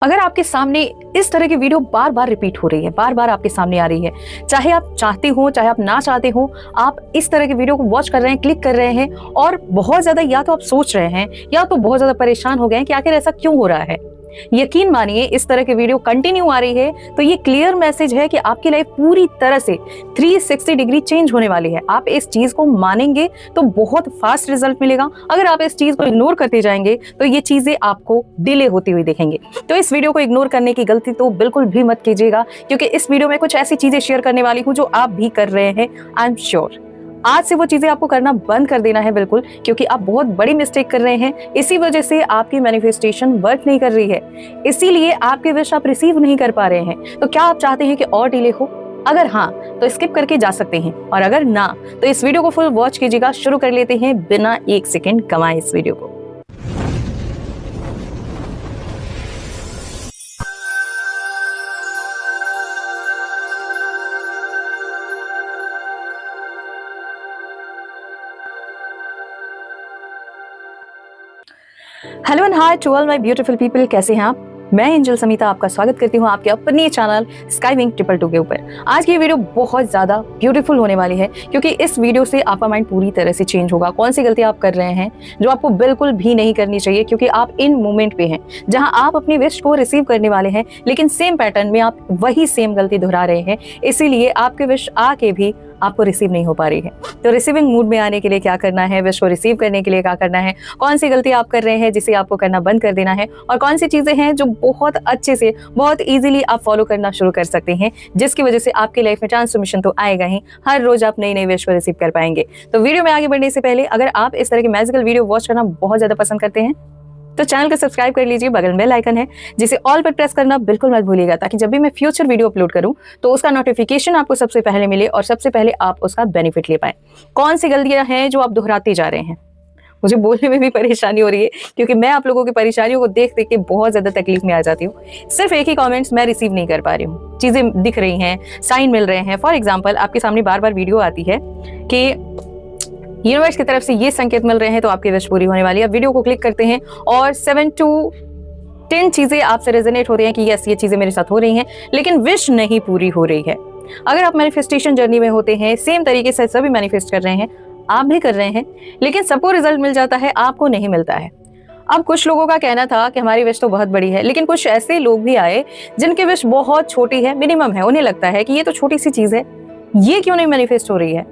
अगर आपके सामने इस तरह की वीडियो बार बार रिपीट हो रही है, बार बार आपके सामने आ रही है, चाहे आप चाहते हो चाहे आप ना चाहते हो, आप इस तरह की वीडियो को वॉच कर रहे हैं, क्लिक कर रहे हैं और बहुत ज्यादा या तो आप सोच रहे हैं या तो बहुत ज्यादा परेशान हो गए हैं कि आखिर ऐसा क्यों हो रहा है। यकीन मानिए, इस तरह की वीडियो कंटिन्यू आ रही है तो ये क्लियर मैसेज है कि आपकी लाइफ पूरी तरह से 360 डिग्री चेंज होने वाली है। आप इस चीज को मानेंगे तो बहुत फास्ट रिजल्ट मिलेगा। अगर आप इस चीज को इग्नोर करते जाएंगे तो ये चीजें आपको डिले होती हुई दिखेंगे। तो इस वीडियो को इग्नोर करने की गलती तो बिल्कुल भी मत कीजिएगा, क्योंकि इस वीडियो में कुछ ऐसी चीजें शेयर करने वाली हूं जो आप भी कर रहे हैं। आई एम श्योर आज से वो चीजें आपको करना बंद कर देना है बिल्कुल, क्योंकि आप बहुत बड़ी मिस्टेक कर रहे हैं। इसी वजह से आपकी मैनिफेस्टेशन वर्क नहीं कर रही है, इसीलिए आपके विश आप रिसीव नहीं कर पा रहे हैं। तो क्या आप चाहते हैं कि और डिले हो? अगर हाँ तो स्किप करके जा सकते हैं, और अगर ना तो इस वीडियो को फुल वॉच कीजिएगा। शुरू कर लेते हैं बिना एक सेकेंड गंवाए इस वीडियो को। Hello and hi to all my beautiful people, कैसे हैं आप? मैं एंजल समिता आपका स्वागत करती हूँ आपके अपने चैनल स्काईविंग 222 के ऊपर। आज की ये वीडियो बहुत ज़्यादा ब्यूटीफुल होने वाली है, क्योंकि इस वीडियो से आपका माइंड पूरी तरह से चेंज होगा। कौन सी गलती आप कर रहे हैं जो आपको बिल्कुल भी नहीं करनी चाहिए, क्योंकि आप इन मोमेंट पे हैं जहां आप अपनी विश को रिसीव करने वाले हैं, लेकिन सेम पैटर्न में आप वही सेम गलती दोहरा रहे हैं। इसीलिए आपके विश आके भी आपको रिसीव नहीं हो पा रही है। तो रिसीविंग मूड में आने के लिए क्या करना है, विश को रिसीव करने के लिए क्या करना है, कौन सी गलती आप कर रहे हैं जिसे आपको करना बंद कर देना है, और कौन सी चीजें हैं जो बहुत अच्छे से बहुत इजीली आप फॉलो करना शुरू कर सकते हैं, जिसकी वजह से आपकी लाइफ में ट्रांसफॉर्मेशन तो आएगा ही। हर रोज आप नई नई विश को रिसीव कर पाएंगे। तो वीडियो में आगे बढ़ने से पहले, अगर आप इस तरह की मैजिकल वीडियो वॉच करना बहुत ज्यादा पसंद करते हैं तो चैनल को सब्सक्राइब कर लीजिए। बगल में बेल आइकन है जिसे ऑल पर प्रेस करना बिल्कुल मत भूलिएगा, ताकि जब भी मैं फ्यूचर वीडियो अपलोड करूं तो उसका नोटिफिकेशन आपको सबसे पहले मिले और सबसे पहले आप उसका बेनिफिट ले पाए। कौन सी गलतियां हैं जो आप दोहराते जा रहे हैं? मुझे बोलने में भी परेशानी हो रही है, क्योंकि मैं आप लोगों की परेशानियों को देख देख के बहुत ज्यादा तकलीफ में आ जाती हूँ। सिर्फ एक ही कमेंट्स मैं रिसीव नहीं कर पा रही हूँ, चीजें दिख रही हैं, साइन मिल रहे हैं। फॉर एग्जाम्पल, आपके सामने बार बार वीडियो आती है कि यूनिवर्स की तरफ से ये संकेत मिल रहे हैं तो आपकी विश पूरी होने वाली है। वीडियो को क्लिक करते हैं और 7 to 10 चीजें आपसे रेजोनेट हो रही हैं कि यस, ये चीजें मेरे साथ हो रही हैं, लेकिन विश नहीं पूरी हो रही है। अगर आप मैनिफेस्टेशन जर्नी में होते हैं, सेम तरीके से सभी मैनिफेस्ट कर रहे हैं, आप भी कर रहे हैं, लेकिन सबको रिजल्ट मिल जाता है, आपको नहीं मिलता है। अब कुछ लोगों का कहना था कि हमारी विश तो बहुत बड़ी है, लेकिन कुछ ऐसे लोग भी आए जिनकी विश बहुत छोटी है, मिनिमम है। उन्हें लगता है कि ये तो छोटी सी चीज है, ये क्यों नहीं मैनिफेस्ट हो रही है।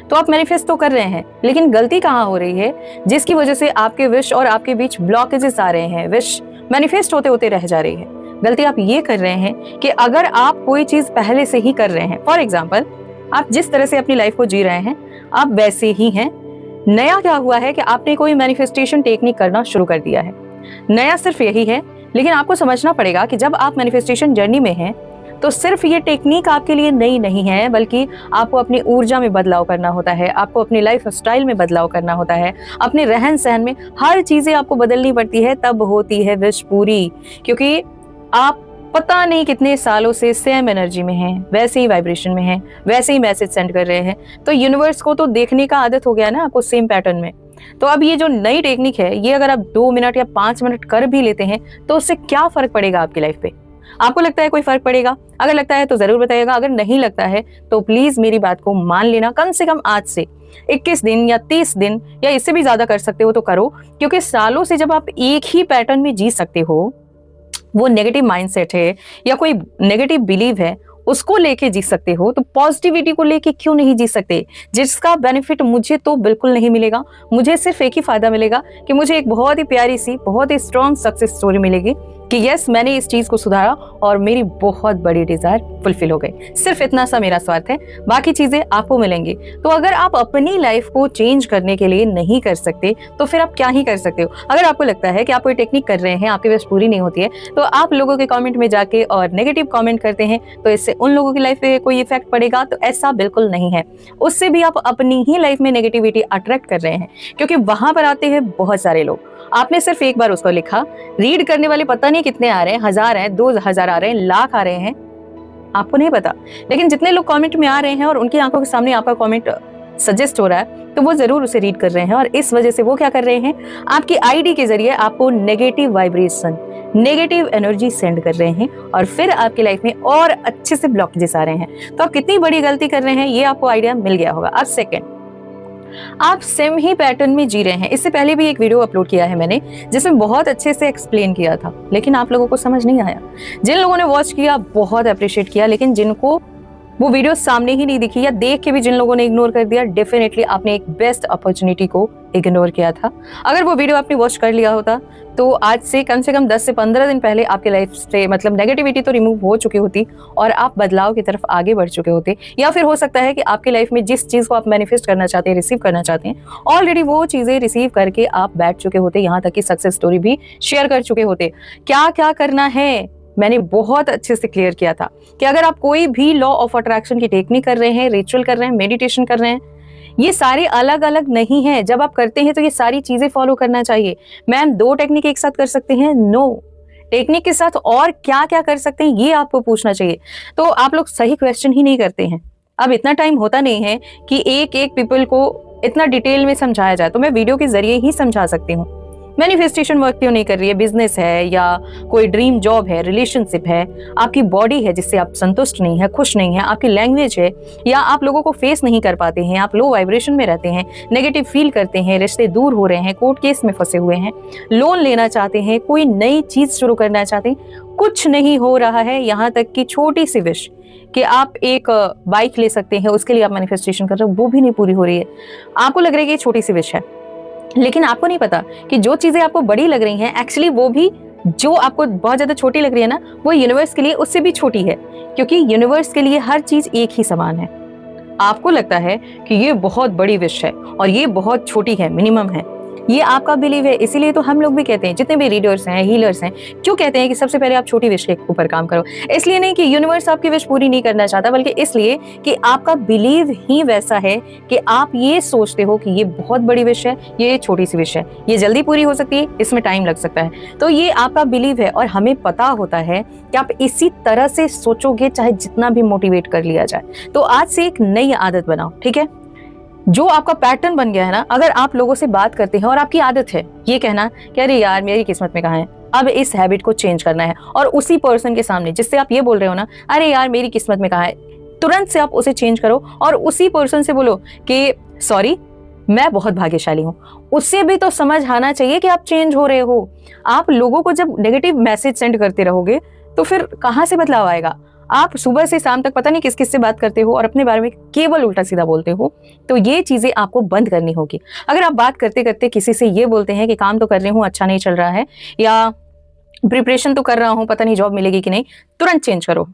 तो आप मैनिफेस्ट तो कर रहे हैं, लेकिन गलती कहाँ हो रही है जिसकी वजह से आपके विश और आपके बीच ब्लॉकेजेस आ रहे हैं, विश मैनिफेस्ट होते होते रह जा रही है। गलती आप ये कर रहे हैं कि अगर आप कोई चीज पहले से ही कर रहे हैं, फॉर एग्जाम्पल आप जिस तरह से अपनी लाइफ को जी रहे हैं आप वैसे ही हैं। नया क्या हुआ है कि आपने कोई मैनिफेस्टेशन टेक्निक करना शुरू कर दिया है। नया सिर्फ यही है, लेकिन आपको समझना पड़ेगा कि जब आप मैनिफेस्टेशन जर्नी में हैं तो सिर्फ ये टेक्निक आपके लिए नई नहीं है, बल्कि आपको अपनी ऊर्जा में बदलाव करना होता है, आपको अपनी लाइफ स्टाइल में बदलाव करना होता है, अपने रहन सहन में हर चीजें आपको बदलनी पड़ती है, तब होती है विश पूरी। क्योंकि आप पता नहीं कितने सालों से सेम एनर्जी में हैं, वैसे ही वाइब्रेशन में हैं, वैसे ही मैसेज सेंड कर रहे हैं, तो यूनिवर्स को तो देखने का आदत हो गया ना आपको सेम पैटर्न में। तो अब ये जो नई टेक्निक है, ये अगर आप 2 मिनट या 5 मिनट कर भी लेते हैं तो उससे क्या फर्क पड़ेगा आपकी लाइफ पे? आपको लगता है कोई फर्क पड़ेगा? अगर लगता है तो जरूर बताइएगा, अगर नहीं लगता है तो प्लीज मेरी बात को मान लेना। कम से कम आज से 21 दिन या 30 दिन या इससे भी ज्यादा कर सकते हो तो करो, क्योंकि सालों से जब आप एक ही पैटर्न में जी सकते हो, वो नेगेटिव माइंडसेट है या कोई नेगेटिव बिलीव है, उसको लेके जी सकते हो, तो पॉजिटिविटी को लेके क्यों नहीं जी सकते? जिसका बेनिफिट मुझे तो बिल्कुल नहीं मिलेगा। मुझे सिर्फ एक ही फायदा मिलेगा कि मुझे एक बहुत ही प्यारी सी, बहुत ही स्ट्रॉन्ग सक्सेस स्टोरी मिलेगी कि यस, मैंने इस चीज को सुधारा और मेरी बहुत बड़ी डिजायर फुलफिल हो गई। सिर्फ इतना सा मेरा स्वार्थ है, बाकी चीजें आपको मिलेंगी। तो अगर आप अपनी लाइफ को चेंज करने के लिए नहीं कर सकते तो फिर आप क्या ही कर सकते हो? अगर आपको लगता है कि आप कोई टेक्निक कर रहे हैं, आपकी विश पूरी नहीं होती है, तो आप लोगों के कमेंट में जाके और नेगेटिव कमेंट करते हैं तो इससे उन लोगों की लाइफ पे कोई इफेक्ट पड़ेगा? तो ऐसा बिल्कुल नहीं है। उससे भी आप अपनी ही लाइफ में नेगेटिविटी अट्रैक्ट कर रहे हैं, क्योंकि वहां पर आते हैं बहुत सारे लोग। आपने सिर्फ एक बार उसको लिखा, रीड करने वाले पता नहीं कितने आ रहे हैं, 1000 हैं, 2000 आ रहे हैं, लाख आ रहे हैं, आपको नहीं पता। लेकिन जितने लोग कमेंट में आ रहे हैं और उनकी आंखों के सामने आपका कमेंट सजेस्ट हो रहा है, तो वो जरूर उसे रीड कर रहे हैं, और इस वजह से वो क्या कर रहे हैं, आपकी आईडी के जरिए आपको negative vibration, negative energy send कर रहे हैं और फिर आपकी लाइफ में और अच्छे से ब्लॉकेजेस आ रहे हैं। तो आप कितनी बड़ी गलती कर रहे हैं ये आपको आइडिया मिल गया होगा। अब सेकंड, आप सेम ही पैटर्न में जी रहे हैं। इससे पहले भी एक वीडियो अपलोड किया है मैंने जिसमें बहुत अच्छे से एक्सप्लेन किया था, लेकिन आप लोगों को समझ नहीं आया। जिन लोगों ने वॉच किया बहुत अप्रिशिएट किया, लेकिन जिनको वो वीडियो सामने ही नहीं दिखी या देख के भी जिन लोगों ने इग्नोर कर दिया, डेफिनेटली आपने एक बेस्ट अपॉर्चुनिटी को इग्नोर किया था। अगर वो वीडियो आपने वॉच कर लिया होता तो आज से कम 10 से 15 दिन पहले आपके लाइफ से मतलब नेगेटिविटी तो रिमूव हो चुकी होती और आप बदलाव की तरफ आगे बढ़ चुके होते। या फिर हो सकता है कि आपकी लाइफ में जिस चीज को आप मैनिफेस्ट करना चाहते हैं, रिसीव करना चाहते हैं, ऑलरेडी वो चीजें रिसीव करके आप बैठ चुके होते, यहाँ तक कि सक्सेस स्टोरी भी शेयर कर चुके होते। क्या क्या करना है मैंने बहुत अच्छे से क्लियर किया था कि अगर आप कोई भी लॉ ऑफ अट्रैक्शन की टेक्निक कर रहे हैं, रिचुअल कर रहे हैं, मेडिटेशन कर रहे हैं, ये सारे अलग अलग नहीं है। जब आप करते हैं तो ये सारी चीजें फॉलो करना चाहिए। मैम 2 टेक्निक एक साथ कर सकते हैं? नो, टेक्निक के साथ और क्या क्या कर सकते हैं ये आपको पूछना चाहिए। तो आप लोग सही क्वेश्चन ही नहीं करते हैं। अब इतना टाइम होता नहीं है कि एक एक पीपल को इतना डिटेल में समझाया जाए, तो मैं वीडियो के जरिए ही समझा सकती हूँ। मैनिफेस्टेशन वर्क क्यों नहीं कर रही है, बिजनेस है या कोई ड्रीम जॉब है, रिलेशनशिप है, आपकी बॉडी है जिससे आप संतुष्ट नहीं है, खुश नहीं है, आपकी लैंग्वेज है, या आप लोगों को फेस नहीं कर पाते हैं, आप लो वाइब्रेशन में रहते हैं, नेगेटिव फील करते हैं, रिश्ते दूर हो रहे हैं, कोर्ट केस में फंसे हुए हैं, लोन लेना चाहते हैं, कोई नई चीज शुरू करना चाहते हैं, कुछ नहीं हो रहा है। यहाँ तक कि छोटी सी विश कि आप एक बाइक ले सकते हैं, उसके लिए आप मैनिफेस्टेशन कर रहे हो, वो भी नहीं पूरी हो रही है। आपको लग रहा है कि ये छोटी सी विश है, लेकिन आपको नहीं पता कि जो चीजें आपको बड़ी लग रही हैं एक्चुअली वो भी जो आपको बहुत ज्यादा छोटी लग रही है ना, वो यूनिवर्स के लिए उससे भी छोटी है, क्योंकि यूनिवर्स के लिए हर चीज एक ही समान है। आपको लगता है कि ये बहुत बड़ी विश है और ये बहुत छोटी है, मिनिमम है, ये आपका बिलीव है। इसीलिए तो हम लोग भी कहते हैं, जितने भी रीडर्स हैं, हीलर्स हैं, क्यों कहते हैं कि सबसे पहले आप छोटी विश के ऊपर काम करो। इसलिए नहीं कि यूनिवर्स आपकी विश पूरी नहीं करना चाहता, बल्कि इसलिए कि आपका बिलीव ही वैसा है कि आप ये सोचते हो कि ये बहुत बड़ी विश है, ये छोटी सी विश है, ये जल्दी पूरी हो सकती है, इसमें टाइम लग सकता है। तो ये आपका बिलीव है और हमें पता होता है कि आप इसी तरह से सोचोगे चाहे जितना भी मोटिवेट कर लिया जाए। तो आज से एक नई आदत बनाओ, ठीक है? जो आपका पैटर्न बन गया है ना, अगर आप लोगों से बात करते हैं और आपकी आदत है ये कहना कि अरे यार मेरी किस्मत में कहाँ है, अब इस हैबिट को चेंज करना है, और उसी पर्सन के सामने जिससे आप ये बोल रहे हो ना अरे यार मेरी किस्मत में कहाँ है, तुरंत से आप उसे चेंज करो और उसी पर्सन से बोलो कि सॉरी मैं बहुत भाग्यशाली हूँ। उससे भी तो समझ आना चाहिए कि आप चेंज हो रहे हो। आप लोगों को जब नेगेटिव मैसेज सेंड करते रहोगे तो फिर कहाँ से बदलाव आएगा? आप सुबह से शाम तक पता नहीं किस किस से बात करते हो और अपने बारे में केवल उल्टा सीधा बोलते हो। तो ये चीजें आपको बंद करनी होगी। अगर आप बात करते करते किसी से ये बोलते हैं कि काम तो कर रही हूँ, अच्छा नहीं चल रहा है, या प्रिपरेशन तो कर रहा हूँ, पता नहीं जॉब मिलेगी कि नहीं, तुरंत चेंज करो।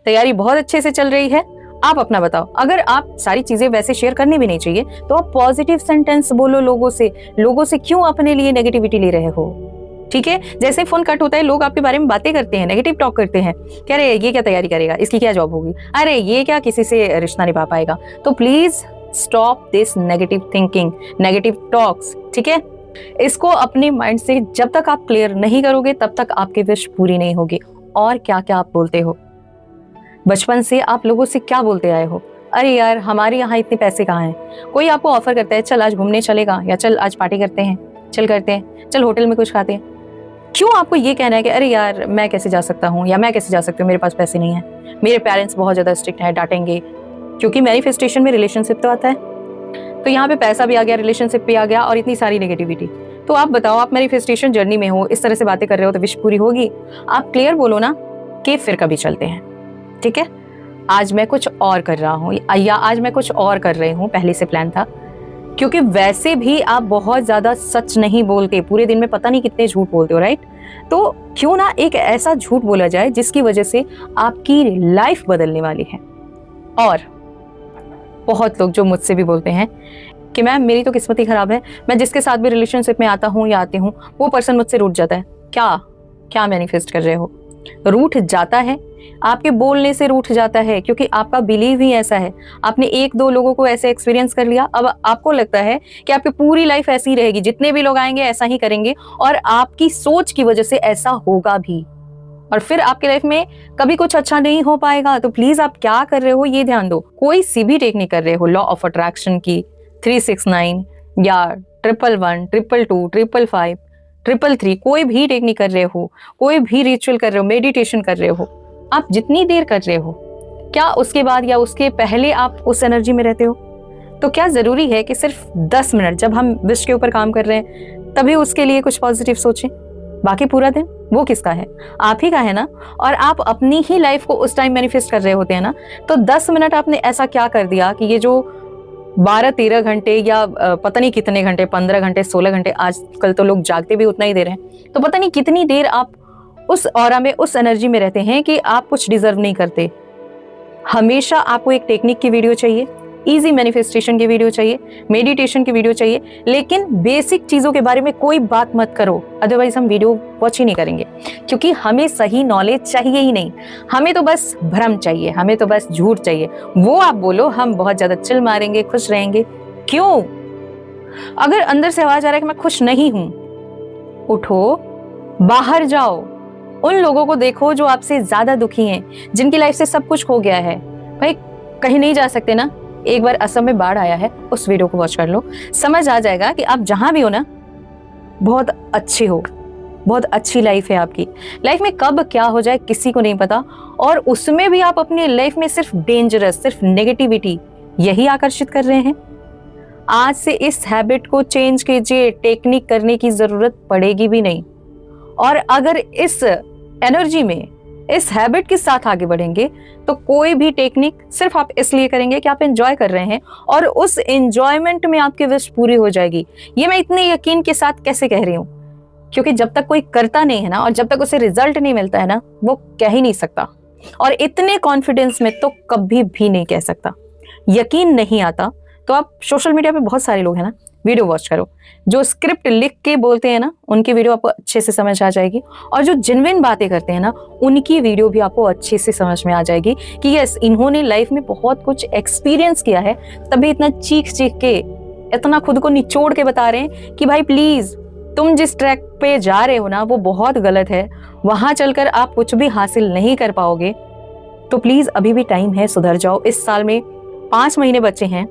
तैयारी बहुत अच्छे से चल रही है, आप अपना बताओ। अगर आप सारी चीजें वैसे शेयर करनी भी नहीं चाहिए तो आप पॉजिटिव सेंटेंस बोलो लोगों से क्यों अपने लिए नेगेटिविटी ले रहे हो? ठीक है, जैसे फोन कट होता है लोग आपके बारे में बातें करते हैं, नेगेटिव टॉक करते हैं, कह रहे ये क्या तैयारी करेगा, इसकी क्या जॉब होगी, अरे ये क्या किसी से रिश्ता निभा पाएगा। तो please stop this negative thinking, negative talks, ठीक है? इसको अपने माइंड से जब तक आप क्लियर नहीं करोगे तब तक आपकी विश पूरी नहीं होगी। और क्या क्या आप बोलते हो, बचपन से आप लोगों से क्या बोलते आए हो? अरे यार हमारे यहाँ इतने पैसे कहाँ हैं। कोई आपको ऑफर करता है चल आज घूमने चलेगा, या चल आज पार्टी करते हैं, चल करते हैं, चल होटल में कुछ खाते हैं। क्यों आपको ये कहना है कि अरे यार मैं कैसे जा सकता हूँ या मैं कैसे जा सकती हूँ, मेरे पास पैसे नहीं है, मेरे पेरेंट्स बहुत ज़्यादा स्ट्रिक्ट हैं, डांटेंगे। क्योंकि मैनिफेस्टेशन में रिलेशनशिप तो आता है, तो यहाँ पे पैसा भी आ गया, रिलेशनशिप भी आ गया और इतनी सारी नेगेटिविटी। तो आप बताओ, आप मैनिफेस्टेशन जर्नी में हो, इस तरह से बातें कर रहे हो तो विश पूरी होगी? आप क्लियर बोलो ना कि फिर कभी चलते हैं, ठीक है? आज मैं कुछ और कर रहा हूँ या आज मैं कुछ और कर रही हूँ, पहले से प्लान था। क्योंकि वैसे भी आप बहुत ज्यादा सच नहीं बोलते, पूरे दिन में पता नहीं कितने झूठ बोलते हो, राइट? तो क्यों ना एक ऐसा झूठ बोला जाए जिसकी वजह से आपकी लाइफ बदलने वाली है। और बहुत लोग जो मुझसे भी बोलते हैं कि मैम मेरी तो किस्मत ही खराब है, मैं जिसके साथ भी रिलेशनशिप में आता हूँ या आती हूँ वो पर्सन मुझसे रूठ जाता है। क्या मैनिफेस्ट कर रहे हो? रूठ जाता है, आपके बोलने से रूठ जाता है, क्योंकि आपका बिलीव ही ऐसा है। आपने 1-2 लोगों को ऐसे एक्सपीरियंस कर लिया, अब आपको लगता है कि आपकी पूरी लाइफ ऐसी ही रहेगी, जितने भी लोग आएंगे ऐसा ही करेंगे, और आपकी सोच की वजह से ऐसा होगा भी, और फिर आपकी लाइफ में कभी कुछ अच्छा नहीं हो पाएगा। तो प्लीज आप क्या कर रहे हो ये ध्यान दो। कोई सी भी टेक्निक कर रहे हो, लॉ ऑफ अट्रैक्शन की 369 या 111, 222, 555, 333 कोई भी टेक्निक कर रहे हो, कोई भी रिचुअल कर रहे हो, मेडिटेशन कर रहे हो, आप जितनी देर कर रहे हो, क्या उसके बाद या उसके पहले आप उस एनर्जी में रहते हो? तो क्या जरूरी है कि सिर्फ 10 मिनट जब हम विश के ऊपर काम कर रहे हैं तभी उसके लिए कुछ पॉजिटिव सोचें? बाकी पूरा दिन वो किसका है? आप ही का है ना। और आप अपनी ही लाइफ को उस टाइम मैनिफेस्ट कर रहे होते हैं ना। तो 10 मिनट आपने ऐसा क्या कर दिया कि ये जो 12-13 घंटे या पता नहीं कितने घंटे, 15 घंटे, 16 घंटे, आजकल तो लोग जागते भी उतना ही देर हैं, तो पता नहीं कितनी देर आप उस ऑरा में, उस एनर्जी में रहते हैं कि आप कुछ डिजर्व नहीं करते। हमेशा आपको एक टेक्निक की वीडियो चाहिए, इजी मैनिफेस्टेशन की वीडियो चाहिए, मेडिटेशन की वीडियो चाहिए, लेकिन बेसिक चीजों के बारे में कोई बात मत करो, अदरवाइज हम वीडियो वॉच ही नहीं करेंगे। क्योंकि हमें सही नॉलेज चाहिए ही नहीं, हमें तो बस भ्रम चाहिए, हमें तो बस झूठ चाहिए। वो आप बोलो, हम बहुत ज्यादा चिल मारेंगे, खुश रहेंगे। क्यों? अगर अंदर से आवाज आ रहा है कि मैं खुश नहीं हूं, उठो, बाहर जाओ, उन लोगों को देखो जो आपसे ज्यादा दुखी हैं, जिनकी लाइफ से सब कुछ खो गया है। भाई कहीं नहीं जा सकते ना, एक बार असम में बाढ़ आया है, उस वीडियो को वॉच कर लो, समझ आ जाएगा कि आप जहां भी हो ना, बहुत अच्छे हो, बहुत अच्छी लाइफ है आपकी। लाइफ में कब क्या हो जाए किसी को नहीं पता, और उसमें भी आप अपनी लाइफ में सिर्फ डेंजरस, सिर्फ नेगेटिविटी यही आकर्षित कर रहे हैं। आज से इस हैबिट को चेंज कीजिए, टेक्निक करने की जरूरत पड़ेगी भी नहीं। और अगर इस एनर्जी में, इस हैबिट के साथ आगे बढ़ेंगे तो कोई भी टेक्निक सिर्फ आप इसलिए करेंगे कि आप एंजॉय कर रहे हैं, और उस एंजॉयमेंट में आपकी विश पूरी हो जाएगी। ये मैं इतने यकीन के साथ कैसे कह रही हूँ? क्योंकि जब तक कोई करता नहीं है ना, और जब तक उसे रिजल्ट नहीं मिलता है ना, वो कह ही नहीं सकता। और इतने कॉन्फिडेंस में तो कभी भी नहीं कह सकता। यकीन नहीं आता तो आप सोशल मीडिया पे बहुत सारे लोग हैं ना, वीडियो वॉच करो, जो स्क्रिप्ट लिख के बोलते हैं ना, उनकी वीडियो आपको अच्छे से समझ आ जाएगी। और जो जेन्युइन बातें करते हैं ना, उनकी वीडियो भी आपको अच्छे से समझ में आ जाएगी कि यस, इन्होंने लाइफ में बहुत कुछ एक्सपीरियंस किया है, तभी इतना चीख चीख के, इतना खुद को निचोड़ के बता रहे हैं कि भाई प्लीज, तुम जिस ट्रैक पे जा रहे हो ना, वो बहुत गलत है, वहां चलकर आप कुछ भी हासिल नहीं कर पाओगे। तो प्लीज अभी भी टाइम है, सुधर जाओ। इस साल में 5 महीने बचे हैं।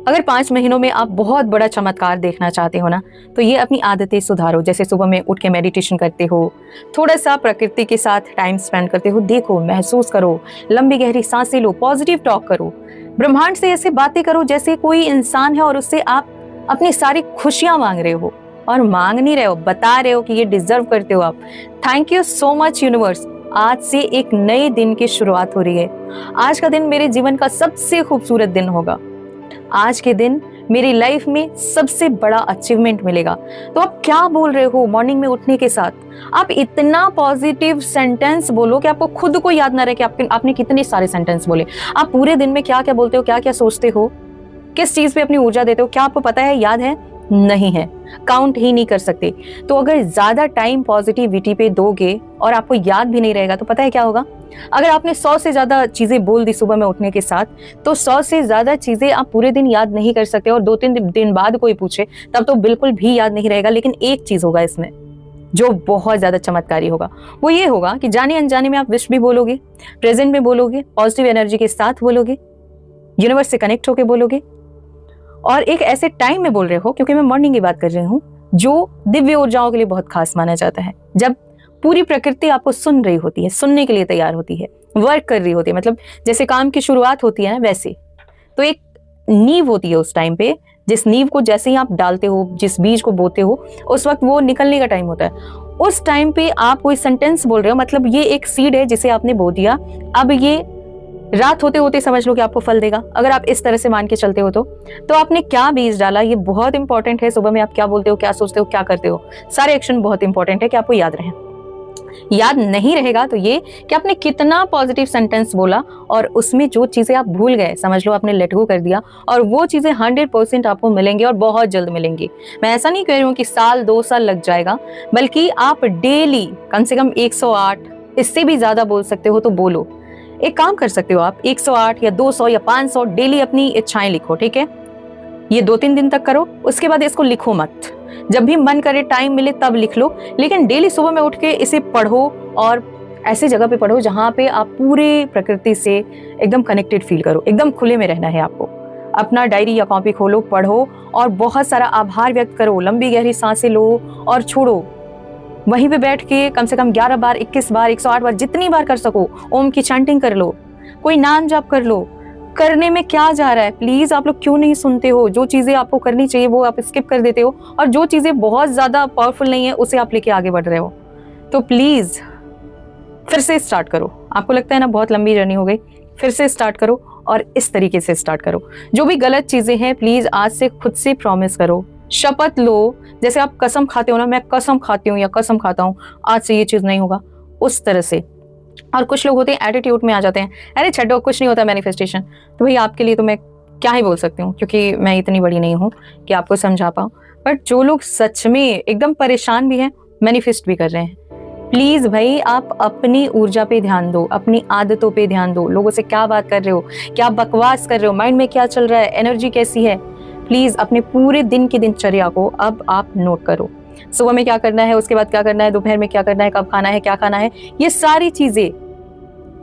अगर 5 महीनों में आप बहुत बड़ा चमत्कार देखना चाहते हो ना, तो ये अपनी आदतें सुधारो। जैसे सुबह में उठ के मेडिटेशन करते हो, थोड़ा सा प्रकृति के साथ टाइम स्पेंड करते हो, देखो, महसूस करो, लंबी गहरी सांसें लो, पॉजिटिव टॉक करो, ब्रह्मांड से ऐसे बातें करो जैसे कोई इंसान है और उससे आप अपनी सारी खुशियां मांग रहे हो। और मांग नहीं रहे हो, बता रहे हो कि ये डिजर्व करते हो आप। Thank you so much universe, आज से एक नए दिन की शुरुआत हो रही है। आज का दिन मेरे जीवन का सबसे खूबसूरत दिन होगा। आज के दिन मेरी लाइफ में सबसे बड़ा अचीवमेंट मिलेगा। तो आप क्या बोल रहे हो मॉर्निंग में उठने के साथ? आप इतना पॉजिटिव सेंटेंस बोलो कि आपको खुद को याद ना रहे कि आपने कितने सारे सेंटेंस बोले। आप पूरे दिन में क्या क्या बोलते हो, क्या क्या सोचते हो, किस चीज पे अपनी ऊर्जा देते हो, क्या आपको पता है, याद है? नहीं है, काउंट ही नहीं कर सकते। तो अगर ज्यादा टाइम पॉजिटिविटी पे दोगे और आपको याद भी नहीं रहेगा, तो पता है क्या होगा? अगर आपने 100 से ज्यादा चीजें बोल दी सुबह में उठने के साथ, तो 100 से ज्यादा चीजें आप पूरे दिन याद नहीं कर सकते। और 2-3 दिन बाद कोई पूछे तब तो बिल्कुल भी याद नहीं रहेगा। लेकिन एक चीज होगा इसमें जो बहुत ज्यादा चमत्कारी होगा, वो ये होगा कि जाने अनजाने में आप विश भी बोलोगे, प्रेजेंट में बोलोगे, पॉजिटिव एनर्जी के साथ बोलोगे, यूनिवर्स से कनेक्ट होकर बोलोगे, और एक ऐसे टाइम में बोल रहे हो, क्योंकि मैं मॉर्निंग की बात कर रही हूँ, जो दिव्य ऊर्जाओं के लिए बहुत खास माना जाता है। जब पूरी प्रकृति आपको सुन रही होती है, सुनने के लिए तैयार होती है, वर्क कर रही होती है, मतलब जैसे काम की शुरुआत होती है ना, वैसे। तो एक नींव होती है उस टाइम पे, जिस नींव को जैसे ही आप डालते हो, जिस बीज को बोते हो, उस वक्त वो निकलने का टाइम होता है। उस टाइम पे आप कोई सेंटेंस बोल रहे हो, मतलब ये एक सीड है जिसे आपने बो दिया। अब ये रात होते होते समझ लो कि आपको फल देगा, अगर आप इस तरह से मान के चलते हो तो आपने क्या बीज डाला, ये बहुत इंपॉर्टेंट है। सुबह में आप क्या बोलते हो, क्या सोचते हो, क्या करते हो, सारे एक्शन बहुत इंपॉर्टेंट है कि आपको याद रहे। याद नहीं रहेगा तो ये कि आपने कितना पॉजिटिव सेंटेंस बोला, और उसमें जो चीजें आप भूल गए, समझ लो आपने लेट गो कर दिया, और वो चीजें 100% आपको मिलेंगी और बहुत जल्द मिलेंगी। मैं ऐसा नहीं कह रही हूँ कि साल 2 साल लग जाएगा, बल्कि आप डेली कम से कम 108, इससे भी ज्यादा बोल सकते हो तो बोलो। एक काम कर सकते हो आप, 108 या 200 या 500 डेली अपनी इच्छाएं लिखो, ठीक है? ये 2-3 दिन तक करो, उसके बाद इसको लिखो मत। जब भी मन करे, टाइम मिले तब लिख लो, लेकिन डेली सुबह में उठ के इसे पढ़ो, और ऐसी जगह पे पढ़ो जहां पे आप पूरे प्रकृति से एकदम कनेक्टेड फील करो। एकदम खुले में रहना है आपको। अपना डायरी या कॉपी खोलो, पढ़ो और बहुत सारा आभार व्यक्त करो, लंबी गहरी सांसें लो और छोड़ो। वहीं पे बैठ के कम से कम 11 बार, 21 बार, 108 बार, जितनी बार कर सको ओम की चैंटिंग कर लो, कोई नाम जाप कर लो। करने में क्या जा रहा है? प्लीज आप लोग क्यों नहीं सुनते हो? जो चीजें आपको करनी चाहिए वो आप स्किप कर देते हो, और जो चीजें बहुत ज्यादा पावरफुल नहीं है उसे आप लेके आगे बढ़ रहे हो। तो प्लीज फिर से स्टार्ट करो। आपको लगता है ना बहुत लंबी जर्नी हो गई, फिर से स्टार्ट करो और इस तरीके से स्टार्ट करो। जो भी गलत चीजें हैं प्लीज आज से खुद से प्रॉमिस करो, शपथ लो। जैसे आप कसम खाते हो ना, मैं कसम खाती हूँ या कसम खाता हूँ आज से ये चीज नहीं होगा, उस तरह से। और कुछ लोग होते हैं एटीट्यूड में आ जाते हैं, अरे छड्डो कुछ नहीं होता मैनिफेस्टेशन। तो भाई आपके लिए तो मैं क्या ही बोल सकती हूँ, क्योंकि मैं इतनी बड़ी नहीं हूँ कि आपको समझा पाऊँ। बट जो लोग सच में एकदम परेशान भी हैं, मैनिफेस्ट भी कर रहे हैं, प्लीज भाई आप अपनी ऊर्जा पे ध्यान दो, अपनी आदतों पे ध्यान दो। लोगों से क्या बात कर रहे हो, क्या बकवास कर रहे हो, माइंड में क्या चल रहा है, एनर्जी कैसी है। प्लीज अपने पूरे दिन की दिनचर्या को अब आप नोट करो। सुबह में क्या करना है, उसके बाद क्या करना है, दोपहर में क्या करना है, कब खाना है, क्या खाना है, ये सारी चीजें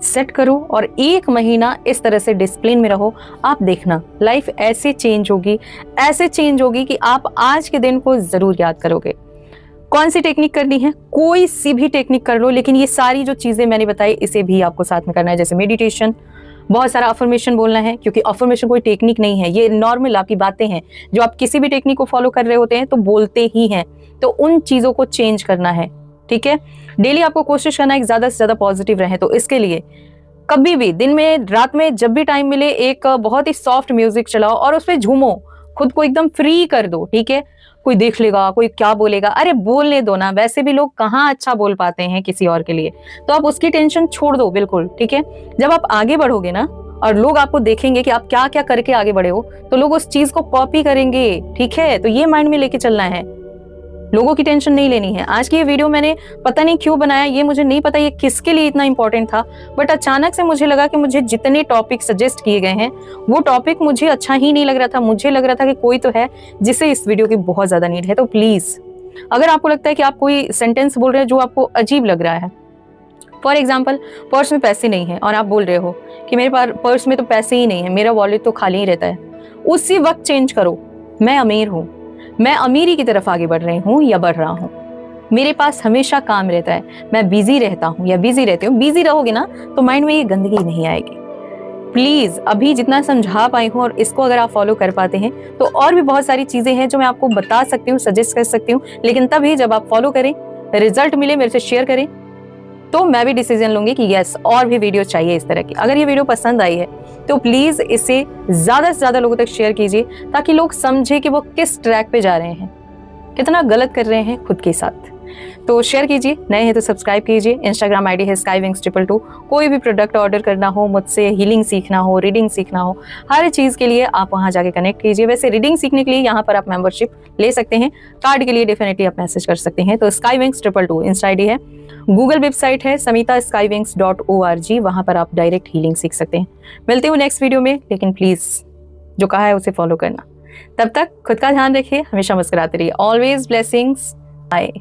सेट करो और 1 महीना इस तरह से डिसिप्लिन में रहो। आप देखना लाइफ ऐसे चेंज होगी, ऐसे चेंज होगी कि आप आज के दिन को जरूर याद करोगे। कौन सी टेक्निक करनी है, कोई सी भी टेक्निक कर लो, लेकिन ये सारी जो चीजें मैंने बताई इसे भी आपको साथ में करना है। जैसे मेडिटेशन, बहुत सारा अफर्मेशन बोलना है, क्योंकि अफर्मेशन कोई टेक्निक नहीं है, ये नॉर्मल आपकी बातें हैं जो आप किसी भी टेक्निक को फॉलो कर रहे होते हैं तो बोलते ही हैं। तो उन चीजों को चेंज करना है, ठीक है। डेली आपको कोशिश करना है कि ज्यादा से ज्यादा पॉजिटिव रहे। तो इसके लिए कभी भी दिन में, रात में, जब भी टाइम मिले, एक बहुत ही सॉफ्ट म्यूजिक चलाओ और उस पर झूमो, खुद को एकदम फ्री कर दो, ठीक है। कोई देख लेगा, कोई क्या बोलेगा, अरे बोलने दो ना, वैसे भी लोग कहाँ अच्छा बोल पाते हैं किसी और के लिए, तो आप उसकी टेंशन छोड़ दो बिल्कुल, ठीक है। जब आप आगे बढ़ोगे ना और लोग आपको देखेंगे कि आप क्या क्या करके आगे बढ़े हो, तो लोग उस चीज को कॉपी करेंगे, ठीक है। तो ये माइंड में लेके चलना है, लोगों की टेंशन नहीं लेनी है। आज की ये वीडियो मैंने पता नहीं क्यों बनाया, ये मुझे नहीं पता ये किसके लिए इतना इंपॉर्टेंट था, बट अचानक से मुझे लगा कि मुझे जितने टॉपिक सजेस्ट किए गए हैं वो टॉपिक मुझे अच्छा ही नहीं लग रहा था। मुझे लग रहा था कि कोई तो है जिसे इस वीडियो की बहुत ज्यादा नीड है। तो प्लीज अगर आपको लगता है कि आप कोई सेंटेंस बोल रहे हैं जो आपको अजीब लग रहा है, फॉर एग्जाम्पल पर्स में पैसे नहीं है और आप बोल रहे हो कि मेरे पास पर्स में तो पैसे ही नहीं है, मेरा वॉलेट तो खाली ही रहता है, उसी वक्त चेंज करो, मैं अमीर हूँ, मैं अमीरी की तरफ आगे बढ़ रही हूँ या बढ़ रहा हूँ, मेरे पास हमेशा काम रहता है, मैं बिजी रहता हूँ या बिजी रहती हूँ। बिजी रहोगे ना तो माइंड में ये गंदगी नहीं आएगी। प्लीज अभी जितना समझा पाई हूँ और इसको अगर आप फॉलो कर पाते हैं तो और भी बहुत सारी चीजें हैं जो मैं आपको बता सकती हूँ, सजेस्ट कर सकती हूँ, लेकिन तभी जब आप फॉलो करें, रिजल्ट मिले, मेरे से शेयर करें, तो मैं भी डिसीजन लूंगी कि यस और भी वीडियो चाहिए इस तरह की। अगर ये वीडियो पसंद आई है तो प्लीज इसे ज्यादा से ज्यादा लोगों तक शेयर कीजिए, ताकि लोग समझे कि वो किस ट्रैक पे जा रहे हैं, कितना गलत कर रहे हैं खुद के साथ। तो शेयर कीजिए, नए हैं तो सब्सक्राइब कीजिए। इंस्टाग्राम आईडी है skywings222। कोई भी प्रोडक्ट ऑर्डर करना हो, मुझसे हीलिंग सीखना हो, रीडिंग सीखना हो, हर चीज के लिए आप वहां जाके कनेक्ट कीजिए। वैसे रीडिंग सीखने के लिए यहाँ पर आप मेंबरशिप ले सकते हैं, कार्ड के लिए डेफिनेटली आप मैसेज कर सकते हैं। तो skywings222 इंस्टा आईडी है। गूगल वेबसाइट है samitaskywings.org, वहां पर आप डायरेक्ट हीलिंग सीख सकते हैं। मिलते हूँ नेक्स्ट वीडियो में, लेकिन प्लीज जो कहा है उसे फॉलो करना। तब तक खुद का ध्यान रखिए, हमेशा मुस्कुराते रहिए। Always blessings. बाय।